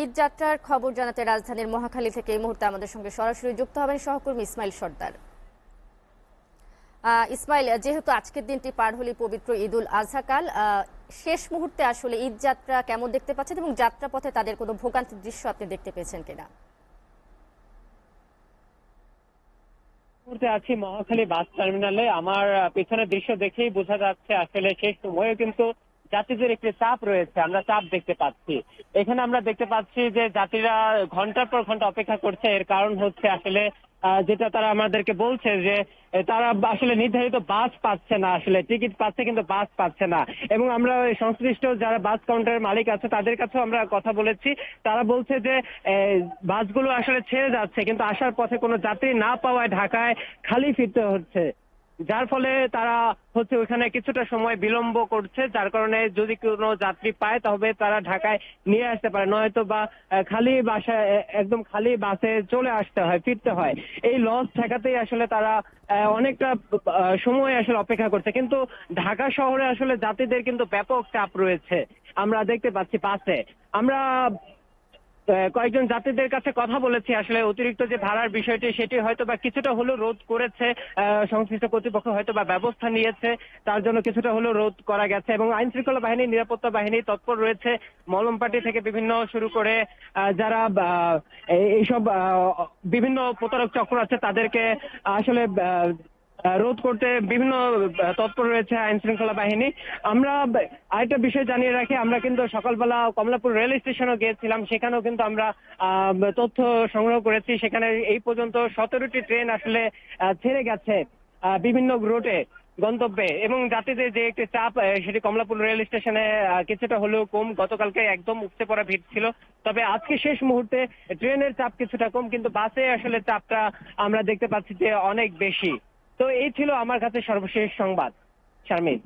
ঈদ যাত্রার খবর জানাতে রাজধানীর মহাখালী থেকে এই মুহূর্তে আমাদের সঙ্গে সরাসরি যুক্ত হবেন সহকর্মী ইসমাইল সর্দার। ইসমাইল, যেহেতু আজকের দিনটি পার হলে পবিত্র ঈদুল আজহা কাল, শেষ মুহূর্তে আসলে ঈদ যাত্রা কেমন দেখতে পাচ্ছেন এবং যাত্রাপথে তাদের কোনো ভোগান্তির দৃশ্য আপনি দেখতে পেয়েছেন কিনা? মুহূর্তে আছি মহাখালী বাস টার্মিনালে। আমার পেছনের দৃশ্য দেখেই বোঝা যাচ্ছে আসলে শেষ সময়ে কিন্তু যাত্রীদের একটি চাপ রয়েছে, আমরা চাপ দেখতে পাচ্ছি। এখানে আমরা দেখতে পাচ্ছি যে যাত্রীরা ঘন্টার পর ঘন্টা অপেক্ষা করছে। এর কারণ হচ্ছে আসলে যেটা তারা আমাদেরকে বলছে যে তারা আসলে নির্ধারিত বাস পাচ্ছে না, আসলে টিকিট পাচ্ছে কিন্তু বাস পাচ্ছে না। এবং আমরা ওই সংশ্লিষ্ট যারা বাস কাউন্টারের মালিক আছে তাদের কাছেও আমরা কথা বলেছি। তারা বলছে যে বাসগুলো আসলে ছেড়ে যাচ্ছে কিন্তু আসার পথে কোনো যাত্রী না পাওয়ায় ঢাকায় খালি ফিরতে হচ্ছে, যার ফলে তারা হচ্ছে ওইখানে কিছুটা সময় বিলম্ব করছে। যার কারণে যদি কোনো যাত্রী পায় তবে তারা ঢাকায় নিয়ে আসতে পারে, নয়তো বা খালি বাসায় একদম খালি বাসে চলে আসতে হয়, ফিরতে হয়। এই লস ঠেকাতেই আসলে তারা অনেকটা সময় আসলে অপেক্ষা করছে। কিন্তু ঢাকা শহরে আসলে যাত্রীদের কিন্তু ব্যাপক চাপ রয়েছে, আমরা দেখতে পাচ্ছি বাসে। আমরা কয়েকজন যাত্রীদের কাছে কথা বলেছি, আসলে অতিরিক্ত যে ভাড়ার বিষয়টি সেটি হয়তো বা কিছুটা হলেও রোধ করেছে সংশ্লিষ্ট কর্তৃপক্ষ, হয়তো বা ব্যবস্থা নিয়েছে, তার জন্য কিছুটা হলেও রোধ করা গেছে। এবং আইন শৃঙ্খলা বাহিনী, নিরাপত্তা বাহিনী তৎপর রয়েছে। মলমপাটি থেকে বিভিন্ন শুরু করে যারা এইসব বিভিন্ন প্রতারক চক্র আছে তাদেরকে আসলে রোধ করতে বিভিন্ন তৎপর রয়েছে আইন শৃঙ্খলা বাহিনী। আমরা আরেকটা বিষয় জানিয়ে রাখি, আমরা কিন্তু সকালবেলা কমলাপুর রেল স্টেশনও গিয়েছিলাম, সেখানেও কিন্তু আমরা তথ্য সংগ্রহ করেছি। সেখানে এই পর্যন্ত 17টি ট্রেন আসলে ছেড়ে গেছে বিভিন্ন রুটে গন্তব্যে। এবং যাত্রীদের যে একটি চাপ সেটি কমলাপুর রেল স্টেশনে কিছুটা হলেও কম। গতকালকে একদম উপচে পড়া ভিড় ছিল, তবে আজকে শেষ মুহূর্তে ট্রেনের চাপ কিছুটা কম, কিন্তু বাসে আসলে চাপটা আমরা দেখতে পাচ্ছি যে অনেক বেশি। তো এই ছিল আমার কাছে সর্বশেষ সংবাদ, শারমিন।